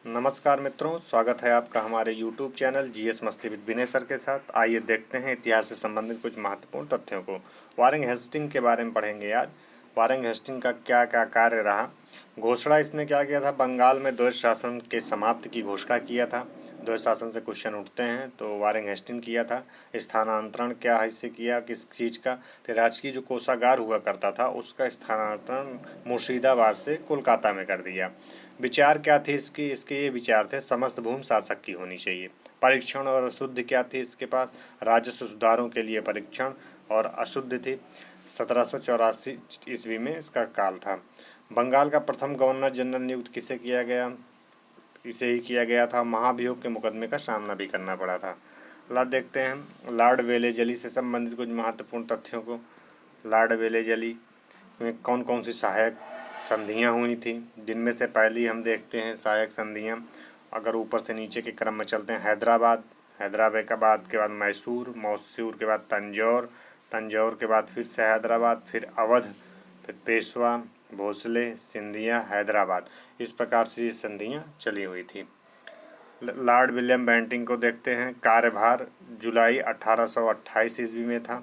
नमस्कार मित्रों, स्वागत है आपका हमारे YouTube चैनल जीएस मस्ती विद विनय सर के साथ। आइए देखते हैं इतिहास से संबंधित कुछ महत्वपूर्ण तथ्यों को। वारेन हेस्टिंग के बारे में पढ़ेंगे आज। वारेन हेस्टिंग का क्या क्या कार्य रहा। घोषणा इसने क्या किया था, बंगाल में द्वैत शासन के समाप्ति की घोषणा किया था। द्वैत शासन से क्वेश्चन उठते हैं तो वारेन हेस्टिंग किया था। स्थानांतरण क्या है इससे किया, किस चीज़ का, तो राजकीय जो कोषागार हुआ करता था उसका स्थानांतरण मुर्शिदाबाद से कोलकाता में कर दिया। विचार क्या थे इसके ये विचार थे, समस्त भूमि शासक की होनी चाहिए। परीक्षण और अशुद्ध क्या थी इसके पास, राजस्व सुधारों के लिए परीक्षण और अशुद्ध थी। 1784 ईस्वी में इसका काल था। बंगाल का प्रथम गवर्नर जनरल नियुक्त किसे किया गया, इसे ही किया गया था। महाभियोग के मुकदमे का सामना भी करना पड़ा था। ला देखते हैं लॉर्ड वेलेजली से संबंधित कुछ महत्वपूर्ण तथ्यों को। लॉर्ड वेलेजली में कौन कौन सी सहायक संधियाँ हुई थी, जिनमें से पहली हम देखते हैं सहायक संधियाँ। अगर ऊपर से नीचे के क्रम में चलते हैं, हैदराबाद के बाद मैसूर, मैसूर के बाद तंजौर, तंजौर के बाद फिर से हैदराबाद, फिर अवध, फिर पेशवा, भोसले, सिंधिया, हैदराबाद। इस प्रकार से ये संधियाँ चली हुई थी। लॉर्ड विलियम बेंटिंग को देखते हैं। कार्यभार जुलाई 1828 ईस्वी में था।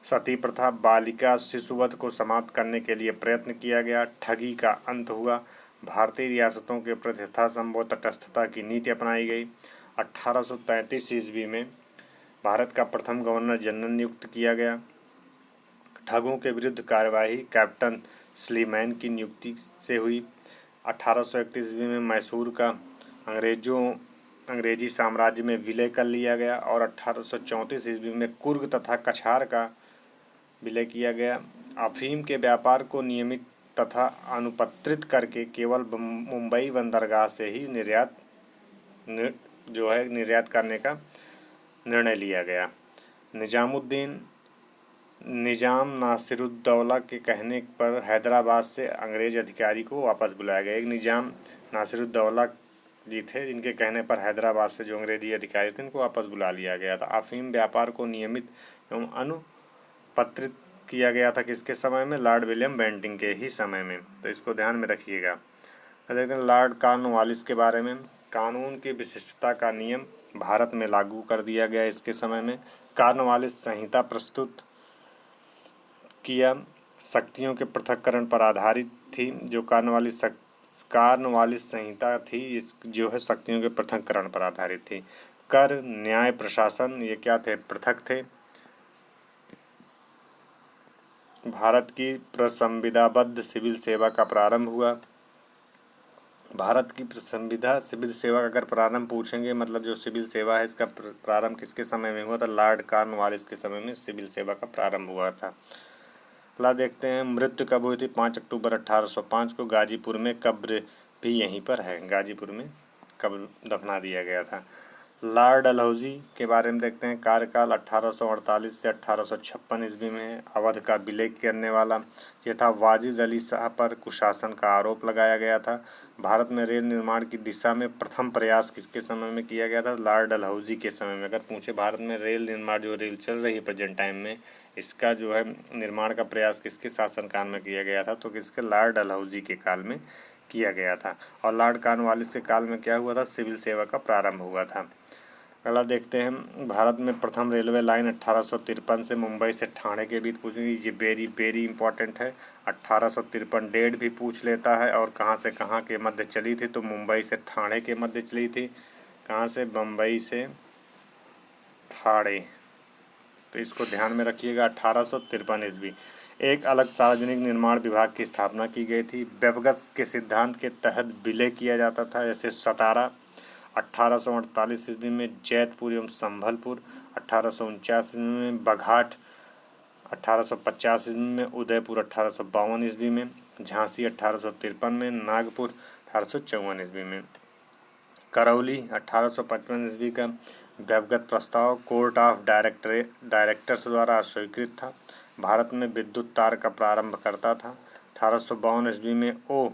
सती प्रथा, बालिका शिशुवध को समाप्त करने के लिए प्रयत्न किया गया। ठगी का अंत हुआ। भारतीय रियासतों के प्रति यथासंभव तटस्थता की नीति अपनाई गई। 1833 ईस्वी में भारत का प्रथम गवर्नर जनरल नियुक्त किया गया। ठगों के विरुद्ध कार्यवाही कैप्टन स्लीमैन की नियुक्ति से हुई। 1831 ईस्वी में मैसूर का अंग्रेजी साम्राज्य में विलय कर लिया गया और 1834 ईस्वी में कुर्ग तथा कछार का विलय किया गया। अफीम के व्यापार को नियमित तथा अनुपत्रित करके केवल मुंबई बंदरगाह से ही निर्यात करने का निर्णय लिया गया। निजाम नासिरुद्दौला के कहने पर हैदराबाद से अंग्रेज अधिकारी को वापस बुलाया गया। एक निजाम नासिरुद्दौला जी थे, जिनके कहने पर हैदराबाद से जो अंग्रेजी अधिकारी थे उनको वापस बुला लिया गया था। अफीम व्यापार को नियमित एवं अनुपत्रित किया गया था किसके समय में, लॉर्ड विलियम बेंटिंग के ही समय में, तो इसको ध्यान में रखिएगा। देखते हैं लॉर्ड कॉर्नवालिस के बारे में। कानून की विशिष्टता का नियम भारत में लागू कर दिया गया इसके समय में। कॉर्नवालिस संहिता प्रस्तुत किया, शक्तियों के पृथक्करण पर आधारित थी। जो कॉर्नवालिस संहिता थी इस जो है शक्तियों के पृथक्करण पर आधारित थी। कर, न्याय, प्रशासन ये क्या थे, पृथक थे। भारत की प्रसंविधाबद्ध सिविल सेवा का प्रारंभ हुआ। भारत की संविधा सिविल सेवा का अगर प्रारंभ पूछेंगे, मतलब जो सिविल सेवा है इसका प्रारंभ किसके समय में हुआ था, लॉर्ड कॉर्नवालिस के समय में सिविल सेवा का प्रारंभ हुआ था। ला देखते हैं मृत्यु कब हुई थी, 5 अक्टूबर 1805 को। गाजीपुर में कब्र भी यहीं पर है, गाजीपुर में कब्र दफना दिया गया था। लॉर्ड डलहौजी के बारे में देखते हैं। कार्यकाल 1848 से 1856 ईस्वी में। अवध का विलय करने वाला यह था। वाजिद अली शाह पर कुशासन का आरोप लगाया गया था। भारत में रेल निर्माण की दिशा में प्रथम प्रयास किसके समय में किया गया था, लॉर्ड डलहौजी के समय में। अगर पूछे भारत में रेल निर्माण, जो रेल चल रही है प्रेजेंट टाइम में, इसका जो है निर्माण का प्रयास किसके शासनकाल में किया गया था, तो किसके, लॉर्ड डलहौजी के काल में किया गया था। और लॉर्ड कॉर्नवालिस के काल में क्या हुआ था, सिविल सेवा का प्रारंभ हुआ था। अगला देखते हैं भारत में प्रथम रेलवे लाइन 1853 से मुंबई से ठाणे के बीच पूछेंगे। ये वेरी वेरी इंपॉर्टेंट है। 1853 डेट भी पूछ लेता है और कहाँ से कहाँ के मध्य चली थी, तो मुंबई से ठाणे के मध्य चली थी। कहाँ से, बम्बई से ठाणे, तो इसको ध्यान में रखिएगा। 1853 ईस्वी। एक अलग सार्वजनिक निर्माण विभाग की स्थापना की गई थी। व्यवगत के सिद्धांत के तहत विलय किया जाता था, जैसे सतारा। 1848 ईस्वी में जैतपुर एवं संभलपुर। 1849 ईस्वी में बघाट। 1850 ईस्वी में उदयपुर। 1852 ईस्वी में झांसी। 1853 में नागपुर। 1854 ईस्वी में करौली। 1855 ईस्वी का व्यवगत प्रस्ताव कोर्ट ऑफ डायरेक्टर्स द्वारा स्वीकृत था। भारत में विद्युत तार का प्रारंभ करता था। 1852 ईस्वी में ओ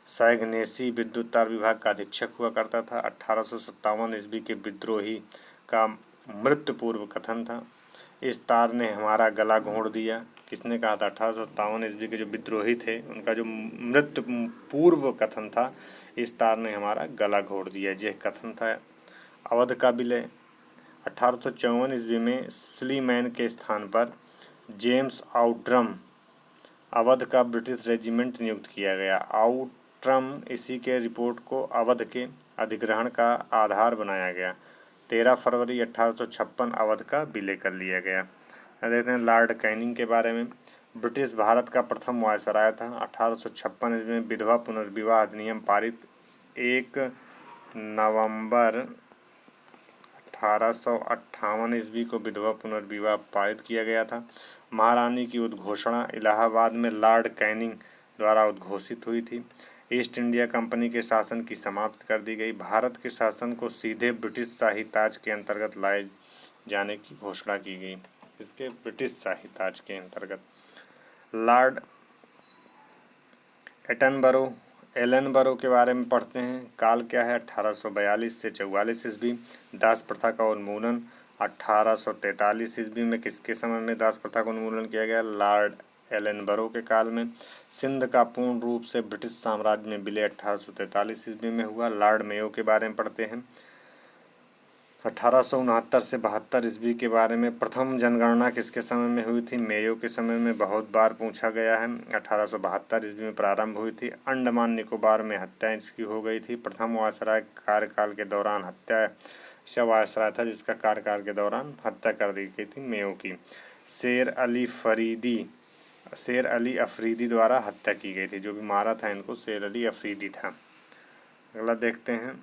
सैगनेसी विद्युत तार विभाग का अधीक्षक हुआ करता था। 1857 ईस्वी के विद्रोही का मृत्यु पूर्व कथन था, इस तार ने हमारा गला घोंट दिया। किसने कहा था? 1857 ईस्वी के जो विद्रोही थे उनका जो मृत्यु पूर्व कथन था, इस तार ने हमारा गला घोट दिया। यह कथन था अवध का विलय। 1854 ईस्वी में स्लीमैन के स्थान पर जेम्स आउट्रम अवध का ब्रिटिश रेजिमेंट नियुक्त किया गया। आउट्रम इसी के रिपोर्ट को अवध के अधिग्रहण का आधार बनाया गया। 13 फरवरी 1856 अवध का विलय कर लिया गया। देखते हैं लॉर्ड कैनिंग के बारे में। ब्रिटिश भारत का प्रथम वायसराय था। 1856 ईस्वी में विधवा पुनर्विवाह अधिनियम पारित। 1 नवंबर 1858 ईस्वी को विधवा पुनर्विवाह पारित किया गया था। महारानी की उद्घोषणा इलाहाबाद में लॉर्ड कैनिंग द्वारा उद्घोषित हुई थी। ईस्ट इंडिया कंपनी के शासन की समाप्ति कर दी गई। भारत के शासन को सीधे ब्रिटिश शाही ताज के अंतर्गत लाए जाने की घोषणा की गई। इसके ब्रिटिश शाही ताज के अंतर्गत। लॉर्ड एलनबरो के बारे में पढ़ते हैं। काल क्या है? 1842 से 44 ईस्वी। दास प्रथा का उन्मूलन 1843 ईस्वी में किसके समय में दास प्रथा का उन्मूलन किया गया? लॉर्ड एलनबरो के काल में। सिंध का पूर्ण रूप से ब्रिटिश साम्राज्य में विलय 1843 ईस्वी में हुआ। लॉर्ड मेयो के बारे में पढ़ते हैं। 1869 से 72 ईस्वी के बारे में। प्रथम जनगणना किसके समय में हुई थी? मेयो के समय में। बहुत बार पूछा गया है। 1872 ईस्वी में प्रारंभ हुई थी। अंडमान निकोबार में हत्या इसकी हो गई थी। प्रथम वायसराय कार्यकाल के दौरान हत्या ऐसा वायसराय था जिसका कार्यकाल के दौरान हत्या कर दी गई थी मेयो की। शेर अली अफरीदी द्वारा हत्या की गई थी। जो भी मारा था इनको शेर अली अफरीदी था। अगला देखते हैं।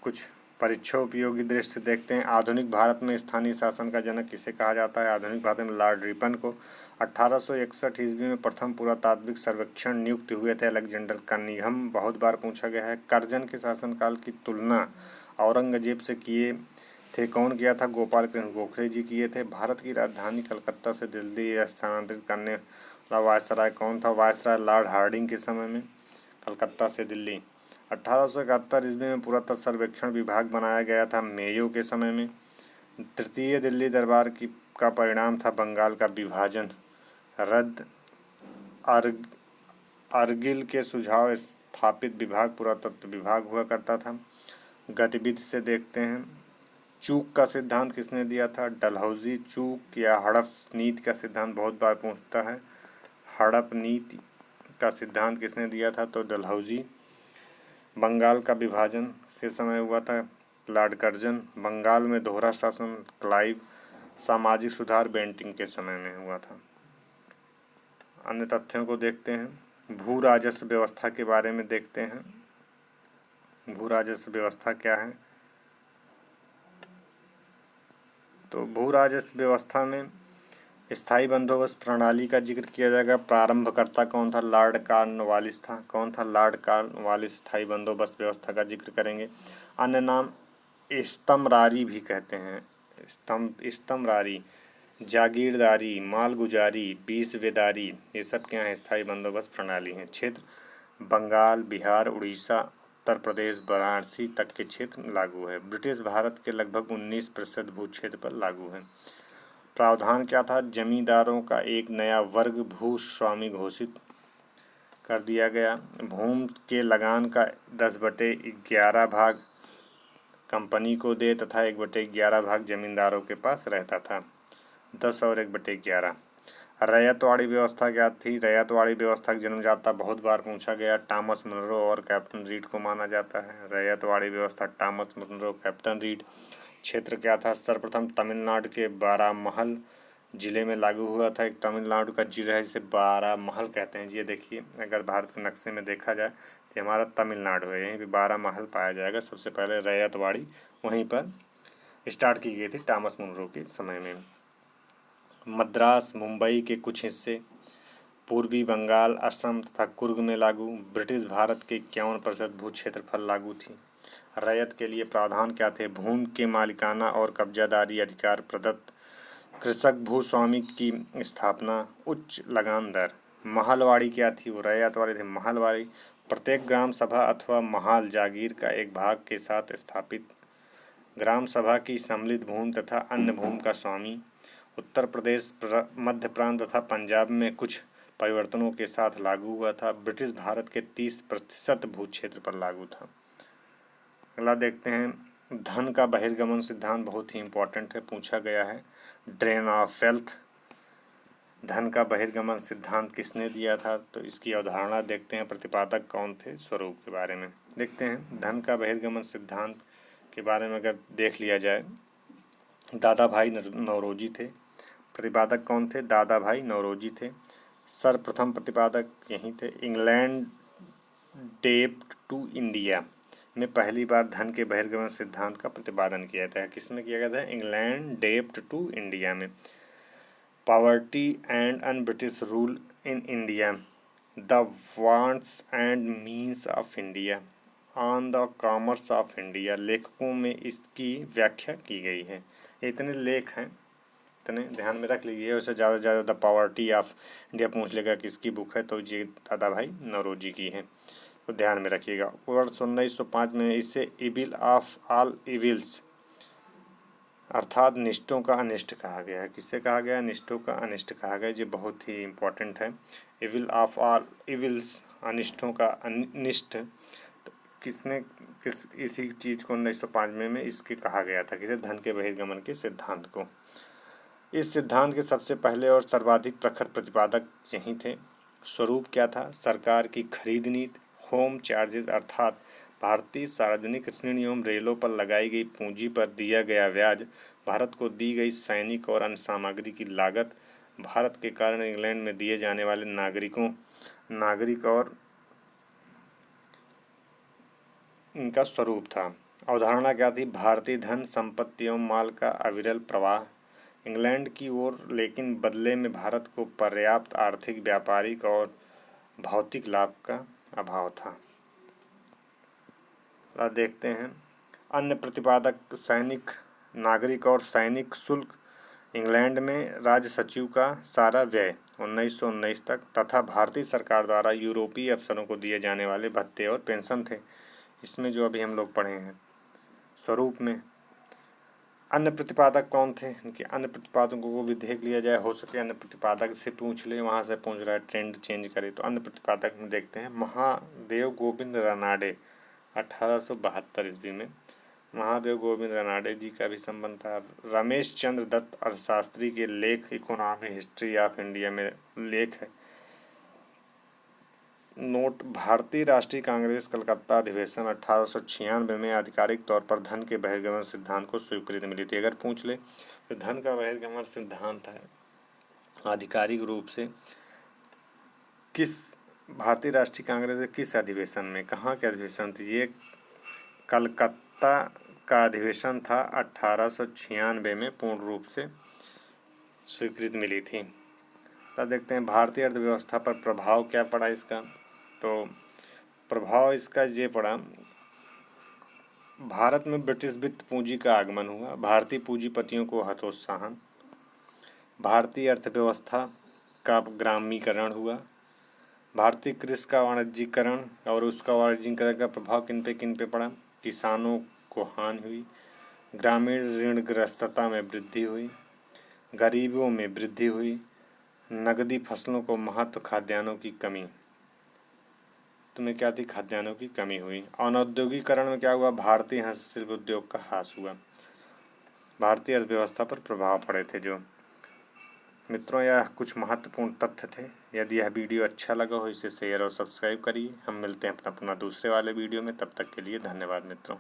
कुछ परीक्षा उपयोगी दृश्य देखते हैं। आधुनिक भारत में स्थानीय शासन का जनक किसे कहा जाता है? आधुनिक भारत में लॉर्ड रिपन को। 1861 ईस्वी में प्रथम पुरातात्विक सर्वेक्षण नियुक्त हुए थे अलेक्जेंडर कनिंघम। बहुत बार पूछा गया है। कर्जन के शासनकाल की तुलना औरंगजेब से किए थे। कौन किया था? गोपाल कृष्ण गोखले जी किए थे। भारत की राजधानी कलकत्ता से दिल्ली स्थानांतरित करने वाला वायसराय कौन था? वायसराय लॉर्ड हार्डिंग के समय में कलकत्ता से दिल्ली। 1871 ईस्वी में पुरातत्व सर्वेक्षण विभाग बनाया गया था मेयो के समय में। तृतीय दिल्ली दरबार का परिणाम था बंगाल का विभाजन रद्द। अर्गिल के सुझाव स्थापित विभाग पुरातत्व विभाग हुआ करता था। गतिविधि से देखते हैं। चूक का सिद्धांत किसने दिया था? डलहौजी। चूक या हड़प नीति का सिद्धांत बहुत बार पूछता है। हड़प नीति का सिद्धांत किसने दिया था? तो डलहौजी। बंगाल का विभाजन से समय हुआ था लॉर्ड कर्जन। बंगाल में दोहरा शासन क्लाइव। सामाजिक सुधार बेंटिंग के समय में हुआ था। अन्य तथ्यों को देखते हैं। भू राजस्व व्यवस्था के बारे में देखते हैं। भू राजस्व व्यवस्था क्या है? तो भू राजस्व व्यवस्था में स्थायी बंदोबस्त प्रणाली का जिक्र किया जाएगा। प्रारंभकर्ता कौन था? लॉर्ड कॉर्नवालिस था। कौन था? लॉर्ड कॉर्नवालिस स्थायी बंदोबस्त व्यवस्था का जिक्र करेंगे। अन्य नाम स्तमरारी भी कहते हैं। स्तमरारी, जागीरदारी, मालगुजारी, बीसवेदारी, ये सब क्या है? स्थायी बंदोबस्त प्रणाली हैं। क्षेत्र बंगाल, बिहार, उड़ीसा, उत्तर प्रदेश, वाराणसी तक के क्षेत्र लागू है। ब्रिटिश भारत के लगभग 19% भू क्षेत्र पर लागू है। प्रावधान क्या था? जमींदारों का एक नया वर्ग भूस्वामी घोषित कर दिया गया। भूमि के लगान का 10/11 भाग कंपनी को दे तथा 1/11 भाग जमींदारों के पास रहता था। 10 और 1/11। रैयतवाड़ी व्यवस्था क्या थी? रैयतवाड़ी व्यवस्था का जन्मदाता बहुत बार पूछा गया। टॉमस मुनरो और कैप्टन रीड को माना जाता है। रैयतवाड़ी व्यवस्था टॉमस मुनरो, कैप्टन रीड। क्षेत्र क्या था? सर्वप्रथम तमिलनाडु के बारामहल जिले में लागू हुआ था। एक तमिलनाडु का जिला है जिसे बारामहल कहते हैं। ये देखिए, अगर भारत के नक्शे में देखा जाए तो हमारा तमिलनाडु है, यहीं पे बारामहल पाया जाएगा। सबसे पहले रैयतवाड़ी वहीं पर स्टार्ट की गई थी टॉमस मुनरो के समय में। मद्रास, मुंबई के कुछ हिस्से, पूर्वी बंगाल, असम तथा कुर्ग में लागू। ब्रिटिश भारत के 51% भू क्षेत्रफल लागू थी। रैयत के लिए प्रावधान क्या थे? भूमि के मालिकाना और कब्जादारी अधिकार प्रदत्त, कृषक भूस्वामी की स्थापना, उच्च लगान दर। महलवाड़ी क्या थी? वो रैयत वाली थी। महलवाड़ी प्रत्येक ग्राम सभा अथवा महाल जागीर का एक भाग के साथ स्थापित ग्राम सभा की सम्मिलित भूमि तथा अन्य भूमि का स्वामी। उत्तर प्रदेश, मध्य प्रांत तथा पंजाब में कुछ परिवर्तनों के साथ लागू हुआ था। ब्रिटिश भारत के 30% भू क्षेत्र पर लागू था। अगला देखते हैं, धन का बहिर्गमन सिद्धांत बहुत ही इम्पोर्टेंट है, पूछा गया है। ड्रेन ऑफ वेल्थ, धन का बहिर्गमन सिद्धांत किसने दिया था? तो इसकी अवधारणा देखते हैं, प्रतिपादक कौन थे? स्वरूप के बारे में देखते हैं। धन का बहिर्गमन सिद्धांत के बारे में अगर देख लिया जाए, दादा भाई नौरोजी थे। प्रतिपादक कौन थे? दादा भाई नौरोजी थे। सर्वप्रथम प्रतिपादक यही थे। इंग्लैंड डेप्ट टू इंडिया में पहली बार धन के बहिर्गमन सिद्धांत का प्रतिपादन किया था। किसमें किया गया था? इंग्लैंड डेप्ट टू इंडिया में। Poverty and un British rule in India, the wants and means of India, on the commerce of India, लेखकों में इसकी व्याख्या की गई है। इतने लेख हैं, इतने ध्यान में रख लीजिए। उससे ज़्यादा से ज़्यादा द पॉवर्टी ऑफ इंडिया पूछ लेगा किसकी बुक है, तो ये दादा भाई नौरोजी की है, तो ध्यान में रखिएगा। वर्ष 1905 में इसे इविल ऑफ ऑल इविल्स अर्थात निष्ठों का अनिष्ट कहा गया है। किससे कहा गया? निष्ठों का अनिष्ट कहा गया। ये बहुत ही इम्पोर्टेंट है। इविल ऑफ ऑल इविल्स, अनिष्टों का अनिष्ट, तो इसी चीज़ को 1905 में इसके कहा गया था, किसे? धन के बहिर्गमन के सिद्धांत को। इस सिद्धांत के सबसे पहले और सर्वाधिक प्रखर प्रतिपादक यही थे। स्वरूप क्या था? सरकार की खरीद नीति, होम चार्जेस अर्थात भारतीय सार्वजनिक ऋण एवं रेलों पर लगाई गई पूंजी पर दिया गया ब्याज, भारत को दी गई सैनिक और अन्य सामग्री की लागत, भारत के कारण इंग्लैंड में दिए जाने वाले नागरिक और इनका स्वरूप था। अवधारणा क्या थी? भारतीय धन, संपत्ति एवं माल का अविरल प्रवाह इंग्लैंड की ओर, लेकिन बदले में भारत को पर्याप्त आर्थिक, व्यापारिक और भौतिक लाभ का अभाव था। देखते हैं, अन्य प्रतिपादक सैनिक, नागरिक और सैनिक शुल्क, इंग्लैंड में राज्य सचिव का सारा व्यय 1919 तक, तथा भारतीय सरकार द्वारा यूरोपीय अफसरों को दिए जाने वाले भत्ते और पेंशन थे। इसमें जो अभी हम लोग पढ़े हैं स्वरूप में। अन्य प्रतिपादक कौन थे? इनके अन्य प्रतिपादकों को भी देख लिया जाए, हो सके अन्य प्रतिपादक से पूछ ले, वहाँ से पूछ रहा है, ट्रेंड चेंज करे। तो अन्य प्रतिपादक में देखते हैं, महादेव गोविंद रनाडे 1872 ईस्वी में, महादेव गोविंद रनाडे जी का भी संबंध था। रमेश चंद्र दत्त अर्थशास्त्री के लेख इकोनॉमी हिस्ट्री ऑफ इंडिया में लेख है। नोट, भारतीय राष्ट्रीय कांग्रेस कलकत्ता अधिवेशन 1896 में आधिकारिक तौर पर धन के बहिर्गमन सिद्धांत को स्वीकृति मिली थी। अगर पूछ ले तो धन का बहिर्गमन सिद्धांत है आधिकारिक रूप से किस भारतीय राष्ट्रीय कांग्रेस के किस अधिवेशन में, कहाँ के अधिवेशन थी? ये कलकत्ता का अधिवेशन था। 1896 में पूर्ण रूप से स्वीकृति मिली थी। तो देखते हैं भारतीय अर्थव्यवस्था पर प्रभाव क्या पड़ा इसका। तो प्रभाव इसका ये पड़ा, भारत में ब्रिटिश वित्त पूंजी का आगमन हुआ, भारतीय पूंजीपतियों को हतोत्साहन, भारतीय अर्थव्यवस्था का ग्रामीकरण हुआ, भारतीय कृषि का वाणिज्यीकरण और उसका वाणिज्यीकरण का प्रभाव किन पे पड़ा? किसानों को हानि हुई, ग्रामीण ऋणग्रस्तता में वृद्धि हुई, गरीबों में वृद्धि हुई, नकदी फसलों को महत्व, खाद्यान्नों की कमी। तुम्हें क्या थी? खाद्यान्नों की कमी हुई। अनौद्योगिकरण में क्या हुआ? भारतीय हस्तशिल्प उद्योग का ह्रास हुआ। भारतीय अर्थव्यवस्था पर प्रभाव पड़े थे जो। मित्रों, यह कुछ महत्वपूर्ण तथ्य थे। यदि यह वीडियो अच्छा लगा हो इसे शेयर और सब्सक्राइब करिए। हम मिलते हैं अपना दूसरे वाले वीडियो में, तब तक के लिए धन्यवाद मित्रों।